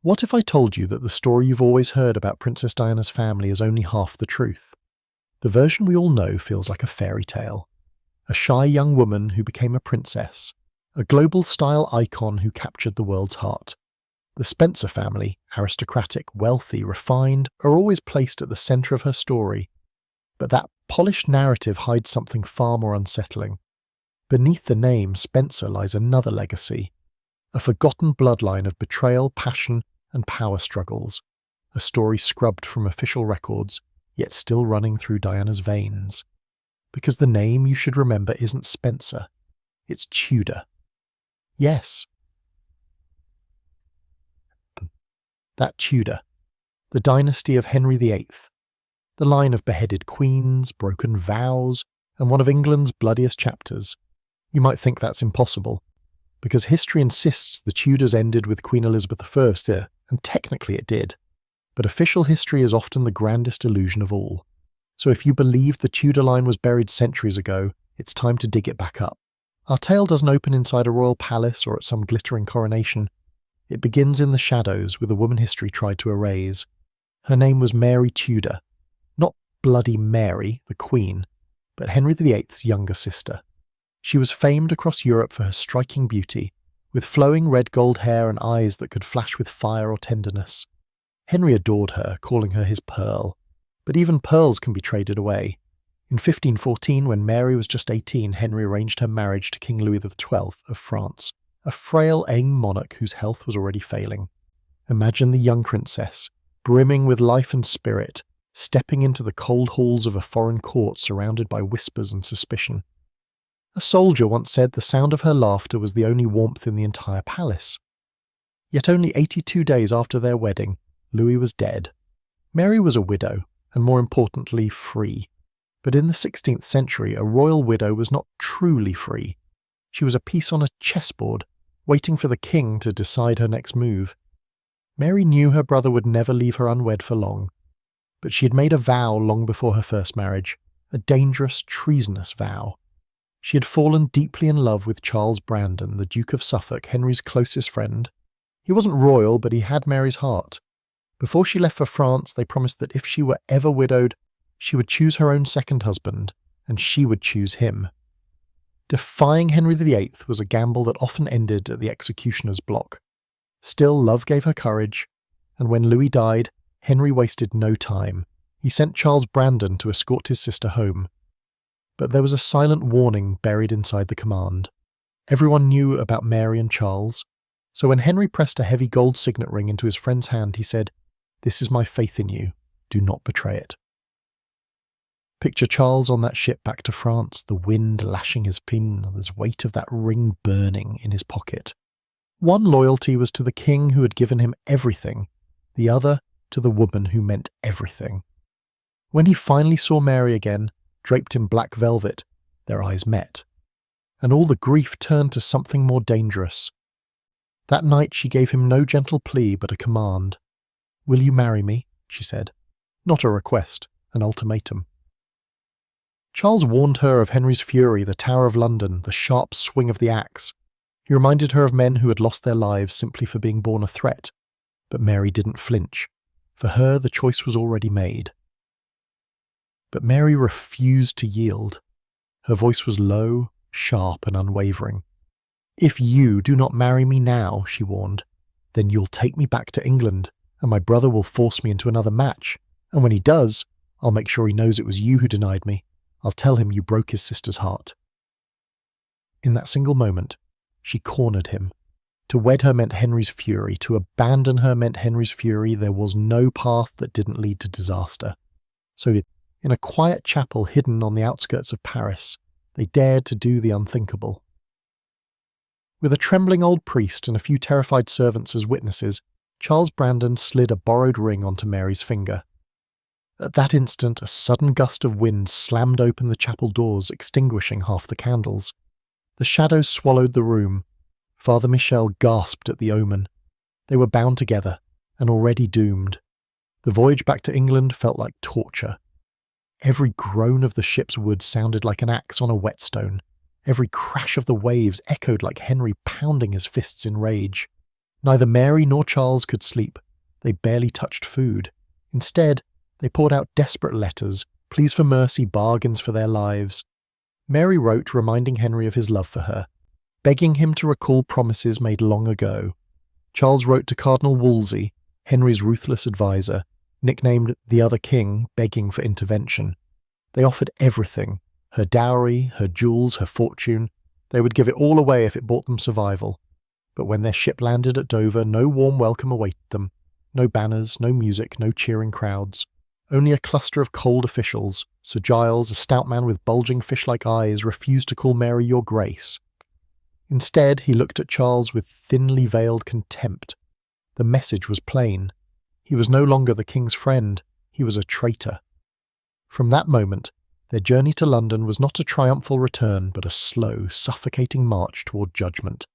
What if I told you that the story you've always heard about Princess Diana's family is only half the truth? The version we all know feels like a fairy tale. A shy young woman who became a princess. A global-style icon who captured the world's heart. The Spencer family, aristocratic, wealthy, refined, are always placed at the centre of her story. But that polished narrative hides something far more unsettling. Beneath the name Spencer lies another legacy. A forgotten bloodline of betrayal, passion, and power struggles. A story scrubbed from official records, yet still running through Diana's veins. Because the name you should remember isn't Spencer, it's Tudor. Yes. That Tudor. The dynasty of Henry VIII. The line of beheaded queens, broken vows, and one of England's bloodiest chapters. You might think that's impossible, because history insists the Tudors ended with Queen Elizabeth I, and technically it did. But official history is often the grandest illusion of all. So if you believe the Tudor line was buried centuries ago, it's time to dig it back up. Our tale doesn't open inside a royal palace or at some glittering coronation. It begins in the shadows with a woman history tried to erase. Her name was Mary Tudor. Not Bloody Mary, the Queen, but Henry VIII's younger sister. She was famed across Europe for her striking beauty, with flowing red-gold hair and eyes that could flash with fire or tenderness. Henry adored her, calling her his pearl. But even pearls can be traded away. In 1514, when Mary was just 18, Henry arranged her marriage to King Louis XII of France, a frail, ailing monarch whose health was already failing. Imagine the young princess, brimming with life and spirit, stepping into the cold halls of a foreign court surrounded by whispers and suspicion. A soldier once said the sound of her laughter was the only warmth in the entire palace. Yet only 82 days after their wedding, Louis was dead. Mary was a widow, and more importantly, free. But in the 16th century, a royal widow was not truly free. She was a piece on a chessboard, waiting for the king to decide her next move. Mary knew her brother would never leave her unwed for long. But she had made a vow long before her first marriage, a dangerous, treasonous vow. She had fallen deeply in love with Charles Brandon, the Duke of Suffolk, Henry's closest friend. He wasn't royal, but he had Mary's heart. Before she left for France, they promised that if she were ever widowed, she would choose her own second husband, and she would choose him. Defying Henry VIII was a gamble that often ended at the executioner's block. Still, love gave her courage, and when Louis died, Henry wasted no time. He sent Charles Brandon to escort his sister home. But there was a silent warning buried inside the command. Everyone knew about Mary and Charles, so when Henry pressed a heavy gold signet ring into his friend's hand, he said, "This is my faith in you. Do not betray it." Picture Charles on that ship back to France, the wind lashing his pin, the weight of that ring burning in his pocket. One loyalty was to the king who had given him everything, the other to the woman who meant everything. When he finally saw Mary again, draped in black velvet, their eyes met. And all the grief turned to something more dangerous. That night she gave him no gentle plea but a command. "Will you marry me?" she said. Not a request, an ultimatum. Charles warned her of Henry's fury, the Tower of London, the sharp swing of the axe. He reminded her of men who had lost their lives simply for being born a threat. But Mary didn't flinch. For her, the choice was already made. But Mary refused to yield. Her voice was low, sharp, and unwavering. "If you do not marry me now," she warned, "then you'll take me back to England, and my brother will force me into another match. And when he does, I'll make sure he knows it was you who denied me. I'll tell him you broke his sister's heart." In that single moment, she cornered him. To wed her meant Henry's fury. To abandon her meant Henry's fury. There was no path that didn't lead to disaster. So in a quiet chapel hidden on the outskirts of Paris, they dared to do the unthinkable. With a trembling old priest and a few terrified servants as witnesses, Charles Brandon slid a borrowed ring onto Mary's finger. At that instant, a sudden gust of wind slammed open the chapel doors, extinguishing half the candles. The shadows swallowed the room. Father Michel gasped at the omen. They were bound together, and already doomed. The voyage back to England felt like torture. Every groan of the ship's wood sounded like an axe on a whetstone. Every crash of the waves echoed like Henry pounding his fists in rage. Neither Mary nor Charles could sleep. They barely touched food. Instead, they poured out desperate letters, pleas for mercy, bargains for their lives. Mary wrote reminding Henry of his love for her, begging him to recall promises made long ago. Charles wrote to Cardinal Wolsey, Henry's ruthless advisor, nicknamed the Other King, begging for intervention. They offered everything, her dowry, her jewels, her fortune. They would give it all away if it bought them survival. But when their ship landed at Dover, no warm welcome awaited them. No banners, no music, no cheering crowds. Only a cluster of cold officials. Sir Giles, a stout man with bulging fish-like eyes, refused to call Mary Your Grace. Instead, he looked at Charles with thinly veiled contempt. The message was plain. He was no longer the king's friend. He was a traitor. From that moment, their journey to London was not a triumphal return, but a slow, suffocating march toward judgment.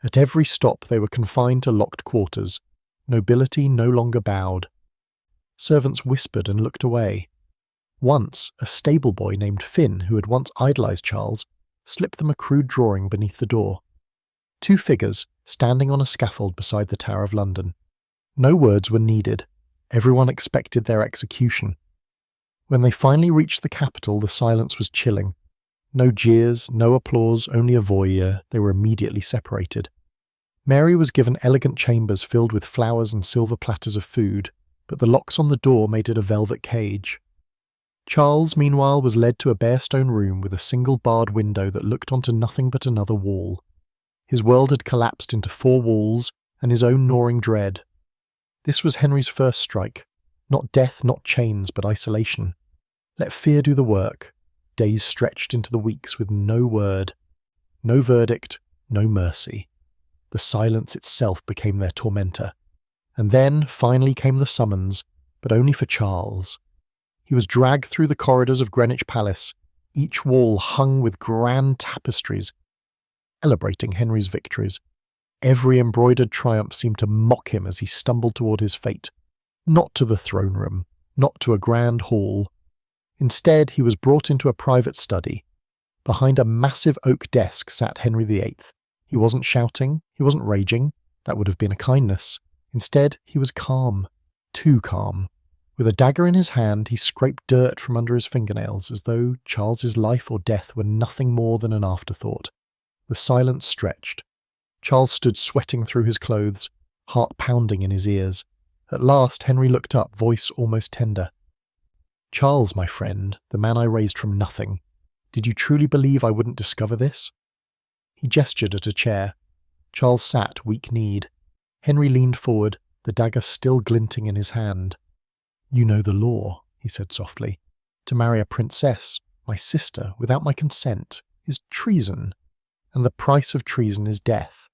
At every stop they were confined to locked quarters. Nobility no longer bowed. Servants whispered and looked away. Once, a stable boy named Finn, who had once idolized Charles, slipped them a crude drawing beneath the door. 2 figures, standing on a scaffold beside the Tower of London. No words were needed. Everyone expected their execution. When they finally reached the capital, the silence was chilling. No jeers, no applause, only a voyeur. They were immediately separated. Mary was given elegant chambers filled with flowers and silver platters of food, but the locks on the door made it a velvet cage. Charles, meanwhile, was led to a bare stone room with a single barred window that looked onto nothing but another wall. His world had collapsed into 4 walls and his own gnawing dread. This was Henry's first strike. Not death, not chains, but isolation. Let fear do the work. Days stretched into the weeks with no word. No verdict, no mercy. The silence itself became their tormentor. And then, finally came the summons, but only for Charles. He was dragged through the corridors of Greenwich Palace, each wall hung with grand tapestries, celebrating Henry's victories. Every embroidered triumph seemed to mock him as he stumbled toward his fate. Not to the throne room, not to a grand hall. Instead, he was brought into a private study. Behind a massive oak desk sat Henry VIII. He wasn't shouting, he wasn't raging. That would have been a kindness. Instead, he was calm. Too calm. With a dagger in his hand, he scraped dirt from under his fingernails, as though Charles's life or death were nothing more than an afterthought. The silence stretched. Charles stood sweating through his clothes, heart pounding in his ears. At last, Henry looked up, voice almost tender. "Charles, my friend, the man I raised from nothing. Did you truly believe I wouldn't discover this?" He gestured at a chair. Charles sat, weak-kneed. Henry leaned forward, the dagger still glinting in his hand. "You know the law," he said softly. "To marry a princess, my sister, without my consent, is treason. And the price of treason is death.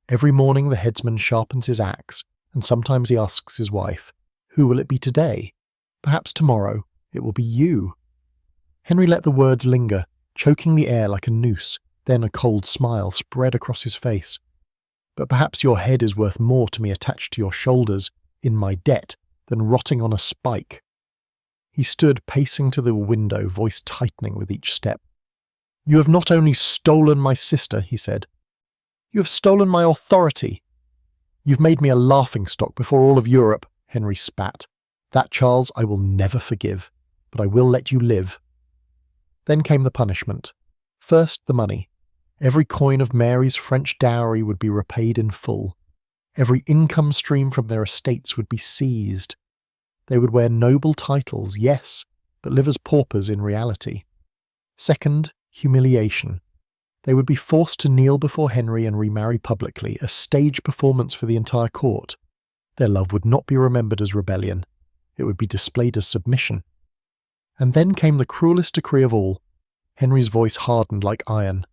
Every morning the headsman sharpens his axe, and sometimes he asks his wife, 'Who will it be today? Perhaps tomorrow it will be you.'" Henry let the words linger, choking the air like a noose. Then a cold smile spread across his face. "But perhaps your head is worth more to me attached to your shoulders, in my debt, than rotting on a spike." He stood pacing to the window, voice tightening with each step. "You have not only stolen my sister," he said. "You have stolen my authority. You've made me a laughingstock before all of Europe," Henry spat. "That, Charles, I will never forgive, but I will let you live." Then came the punishment. First, the money. Every coin of Mary's French dowry would be repaid in full. Every income stream from their estates would be seized. They would wear noble titles, yes, but live as paupers in reality. Second, humiliation. They would be forced to kneel before Henry and remarry publicly, a stage performance for the entire court. Their love would not be remembered as rebellion. It would be displayed as submission. And then came the cruelest decree of all. Henry's voice hardened like iron.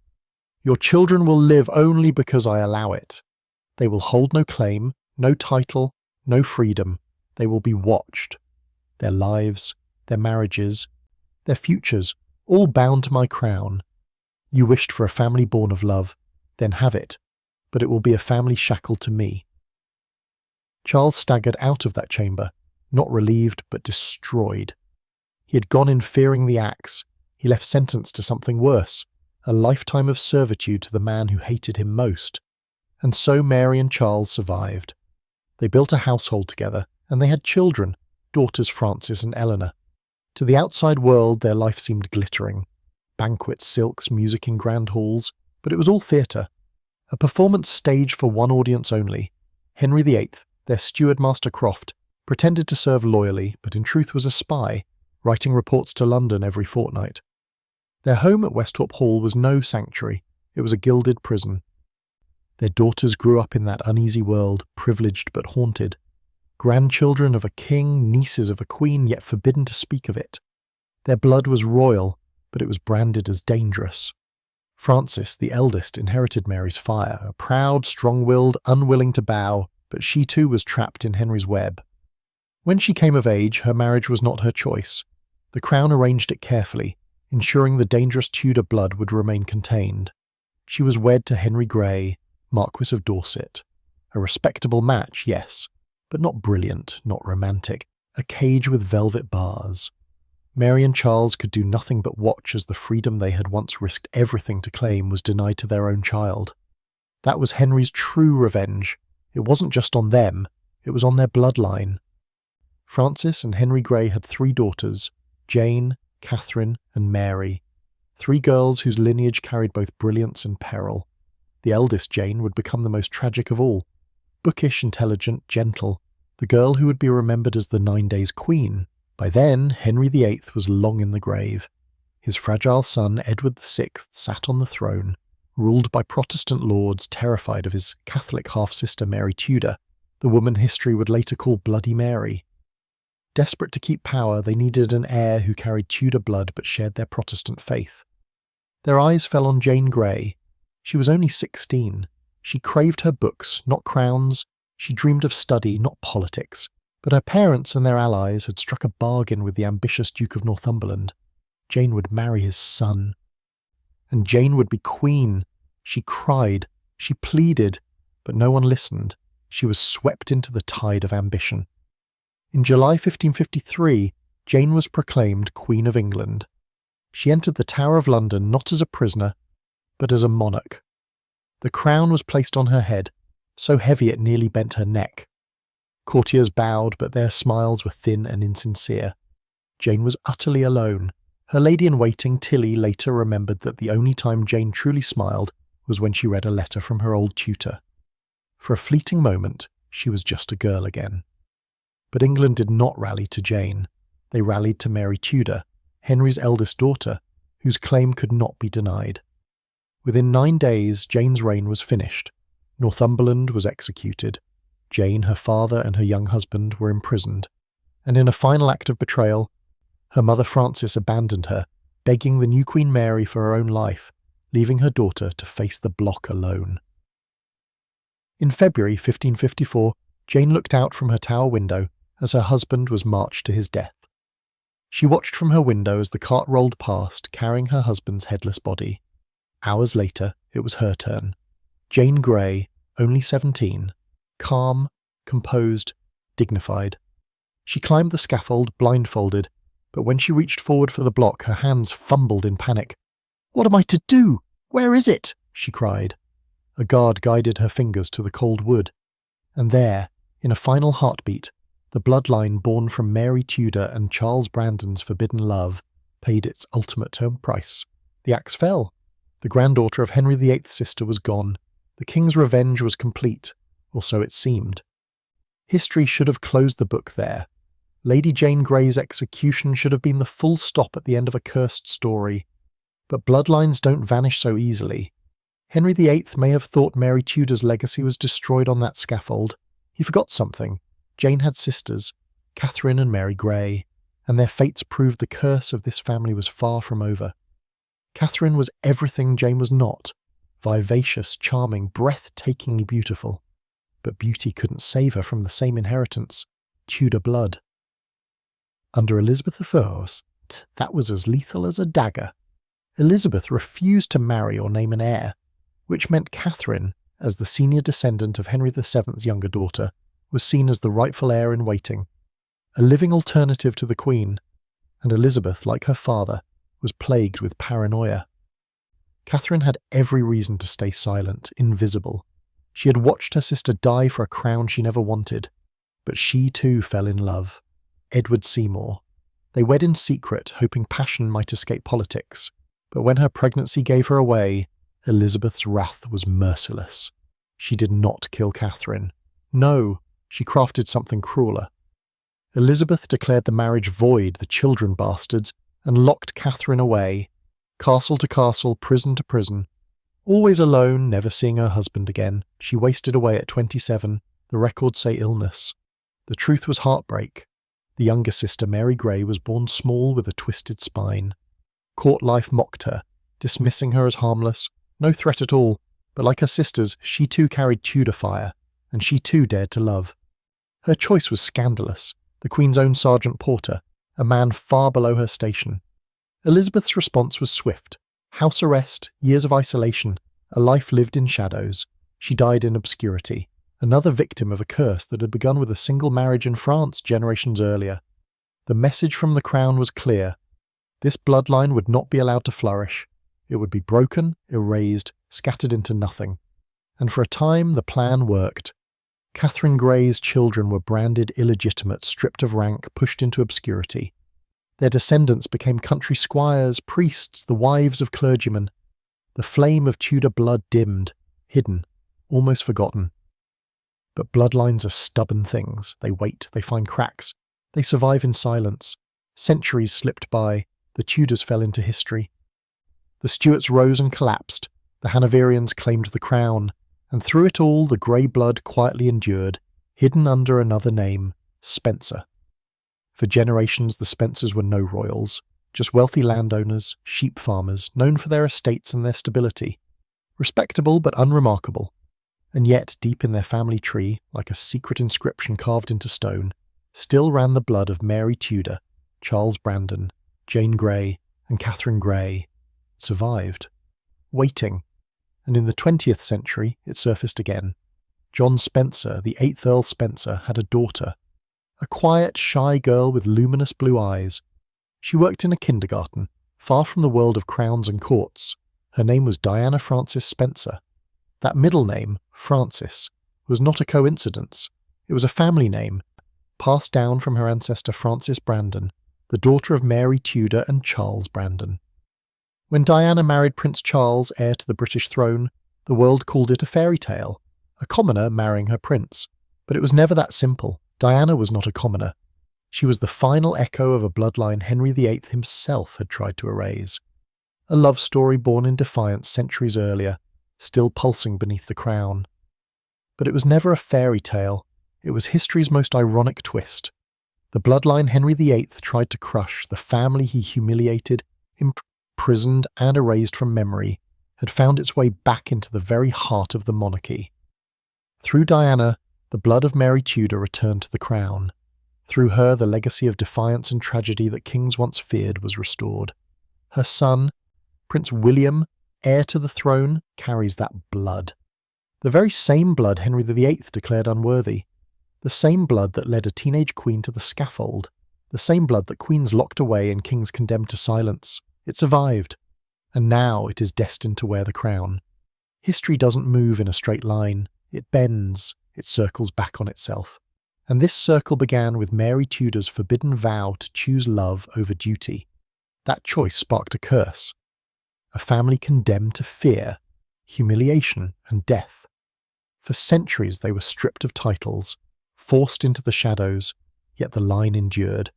"Your children will live only because I allow it. They will hold no claim, no title, no freedom. They will be watched. Their lives, their marriages, their futures, all bound to my crown. You wished for a family born of love, then have it, but it will be a family shackled to me." Charles staggered out of that chamber, not relieved but destroyed. He had gone in fearing the axe. He left sentenced to something worse, a lifetime of servitude to the man who hated him most. And so Mary and Charles survived. They built a household together, and they had children, daughters Frances and Eleanor. To the outside world, their life seemed glittering. Banquets, silks, music in grand halls, but it was all theatre. A performance staged for one audience only. Henry VIII, their steward Master Croft, pretended to serve loyally, but in truth was a spy, writing reports to London every fortnight. Their home at Westhorpe Hall was no sanctuary, it was a gilded prison. Their daughters grew up in that uneasy world, privileged but haunted. Grandchildren of a king, nieces of a queen, yet forbidden to speak of it. Their blood was royal, but it was branded as dangerous. Frances, the eldest, inherited Mary's fire, a proud, strong-willed, unwilling to bow, but she too was trapped in Henry's web. When she came of age, her marriage was not her choice. The Crown arranged it carefully, ensuring the dangerous Tudor blood would remain contained. She was wed to Henry Grey, Marquis of Dorset. A respectable match, yes, but not brilliant, not romantic. A cage with velvet bars. Mary and Charles could do nothing but watch as the freedom they had once risked everything to claim was denied to their own child. That was Henry's true revenge. It wasn't just on them, it was on their bloodline. Frances and Henry Grey had 3 daughters, Jane, Catherine, and Mary. 3 girls whose lineage carried both brilliance and peril. The eldest, Jane, would become the most tragic of all. Bookish, intelligent, gentle, the girl who would be remembered as the 9 Days Queen. By then, Henry VIII was long in the grave. His fragile son, Edward VI, sat on the throne, ruled by Protestant lords terrified of his Catholic half-sister Mary Tudor, the woman history would later call Bloody Mary. Desperate to keep power, they needed an heir who carried Tudor blood but shared their Protestant faith. Their eyes fell on Jane Grey. She was only 16. She craved her books, not crowns. She dreamed of study, not politics. But her parents and their allies had struck a bargain with the ambitious Duke of Northumberland. Jane would marry his son. And Jane would be queen. She cried, she pleaded, but no one listened. She was swept into the tide of ambition. In July 1553, Jane was proclaimed Queen of England. She entered the Tower of London not as a prisoner, but as a monarch. The crown was placed on her head, so heavy it nearly bent her neck. Courtiers bowed, but their smiles were thin and insincere. Jane was utterly alone. Her lady-in-waiting, Tilly, later remembered that the only time Jane truly smiled was when she read a letter from her old tutor. For a fleeting moment, she was just a girl again. But England did not rally to Jane. They rallied to Mary Tudor, Henry's eldest daughter, whose claim could not be denied. Within 9 days, Jane's reign was finished. Northumberland was executed. Jane, her father, and her young husband were imprisoned. And in a final act of betrayal, her mother Frances abandoned her, begging the new Queen Mary for her own life, leaving her daughter to face the block alone. In February 1554, Jane looked out from her tower window as her husband was marched to his death. She watched from her window as the cart rolled past, carrying her husband's headless body. Hours later, it was her turn. Jane Grey, only 17, calm, composed, dignified. She climbed the scaffold, blindfolded, but when she reached forward for the block, her hands fumbled in panic. "What am I to do? Where is it?" she cried. A guard guided her fingers to the cold wood, and there, in a final heartbeat, the bloodline born from Mary Tudor and Charles Brandon's forbidden love paid its ultimate price. The axe fell. The granddaughter of Henry VIII's sister was gone. The king's revenge was complete, or so it seemed. History should have closed the book there. Lady Jane Grey's execution should have been the full stop at the end of a cursed story. But bloodlines don't vanish so easily. Henry VIII may have thought Mary Tudor's legacy was destroyed on that scaffold. He forgot something. Jane had sisters, Catherine and Mary Grey, and their fates proved the curse of this family was far from over. Catherine was everything Jane was not, vivacious, charming, breathtakingly beautiful. But beauty couldn't save her from the same inheritance, Tudor blood. Under Elizabeth I, that was as lethal as a dagger. Elizabeth refused to marry or name an heir, which meant Catherine, as the senior descendant of Henry VII's younger daughter, was seen as the rightful heir in waiting, a living alternative to the Queen, and Elizabeth, like her father, was plagued with paranoia. Catherine had every reason to stay silent, invisible. She had watched her sister die for a crown she never wanted, but she too fell in love. Edward Seymour. They wed in secret, hoping passion might escape politics, but when her pregnancy gave her away, Elizabeth's wrath was merciless. She did not kill Catherine. No, she crafted something crueler. Elizabeth declared the marriage void, the children bastards, and locked Catherine away, castle to castle, prison to prison. Always alone, never seeing her husband again, she wasted away at 27, the records say illness. The truth was heartbreak. The younger sister, Mary Grey, was born small with a twisted spine. Court life mocked her, dismissing her as harmless, no threat at all, but like her sisters, she too carried Tudor fire, and she too dared to love. Her choice was scandalous, the Queen's own Sergeant Porter, a man far below her station. Elizabeth's response was swift. House arrest, years of isolation, a life lived in shadows. She died in obscurity, another victim of a curse that had begun with a single marriage in France generations earlier. The message from the crown was clear. This bloodline would not be allowed to flourish. It would be broken, erased, scattered into nothing. And for a time the plan worked. Catherine Grey's children were branded illegitimate, stripped of rank, pushed into obscurity. Their descendants became country squires, priests, the wives of clergymen. The flame of Tudor blood dimmed, hidden, almost forgotten. But bloodlines are stubborn things. They wait, they find cracks. They survive in silence. Centuries slipped by. The Tudors fell into history. The Stuarts rose and collapsed. The Hanoverians claimed the crown. And through it all, the grey blood quietly endured, hidden under another name, Spencer. For generations, the Spencers were no royals, just wealthy landowners, sheep farmers, known for their estates and their stability. Respectable but unremarkable. And yet, deep in their family tree, like a secret inscription carved into stone, still ran the blood of Mary Tudor, Charles Brandon, Jane Grey, and Catherine Grey. It survived. Waiting. And in the 20th century, it surfaced again. John Spencer, the 8th Earl Spencer, had a daughter. A quiet, shy girl with luminous blue eyes. She worked in a kindergarten, far from the world of crowns and courts. Her name was Diana Frances Spencer. That middle name, Frances, was not a coincidence. It was a family name, passed down from her ancestor Frances Brandon, the daughter of Mary Tudor and Charles Brandon. When Diana married Prince Charles, heir to the British throne, the world called it a fairy tale, a commoner marrying her prince. But it was never that simple. Diana was not a commoner. She was the final echo of a bloodline Henry VIII himself had tried to erase. A love story born in defiance centuries earlier, still pulsing beneath the crown. But it was never a fairy tale. It was history's most ironic twist. The bloodline Henry VIII tried to crush, the family he humiliated, imprisoned and erased from memory, had found its way back into the very heart of the monarchy. Through Diana, the blood of Mary Tudor returned to the crown. Through her, the legacy of defiance and tragedy that kings once feared was restored. Her son, Prince William, heir to the throne, carries that blood. The very same blood Henry VIII declared unworthy. The same blood that led a teenage queen to the scaffold. The same blood that queens locked away and kings condemned to silence. It survived. And now it is destined to wear the crown. History doesn't move in a straight line. It bends. It circles back on itself. And this circle began with Mary Tudor's forbidden vow to choose love over duty. That choice sparked a curse. A family condemned to fear, humiliation, and death. For centuries they were stripped of titles, forced into the shadows, yet the line endured.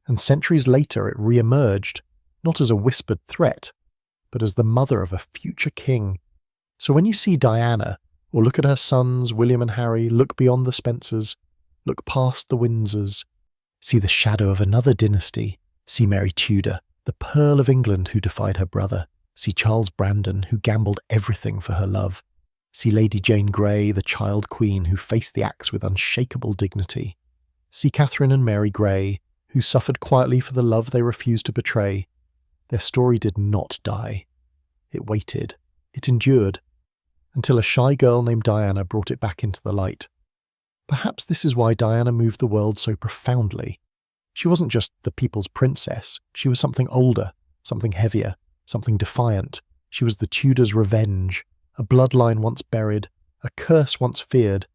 And centuries later it re-emerged, not as a whispered threat, but as the mother of a future king. So when you see Diana, or look at her sons, William and Harry, look beyond the Spencers, look past the Windsors, see the shadow of another dynasty, see Mary Tudor, the pearl of England who defied her brother, see Charles Brandon, who gambled everything for her love, see Lady Jane Grey, the child queen who faced the axe with unshakable dignity, see Catherine and Mary Grey, who suffered quietly for the love they refused to betray. Their story did not die. It waited. It endured. Until a shy girl named Diana brought it back into the light. Perhaps this is why Diana moved the world so profoundly. She wasn't just the people's princess. She was something older, something heavier, something defiant. She was the Tudors' revenge, a bloodline once buried, A curse once feared,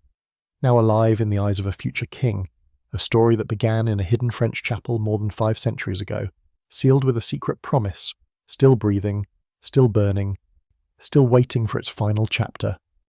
now alive in the eyes of a future king, a story that began in a hidden French chapel more than 5 centuries ago, sealed with a secret promise, still breathing, still burning, still waiting for its final chapter.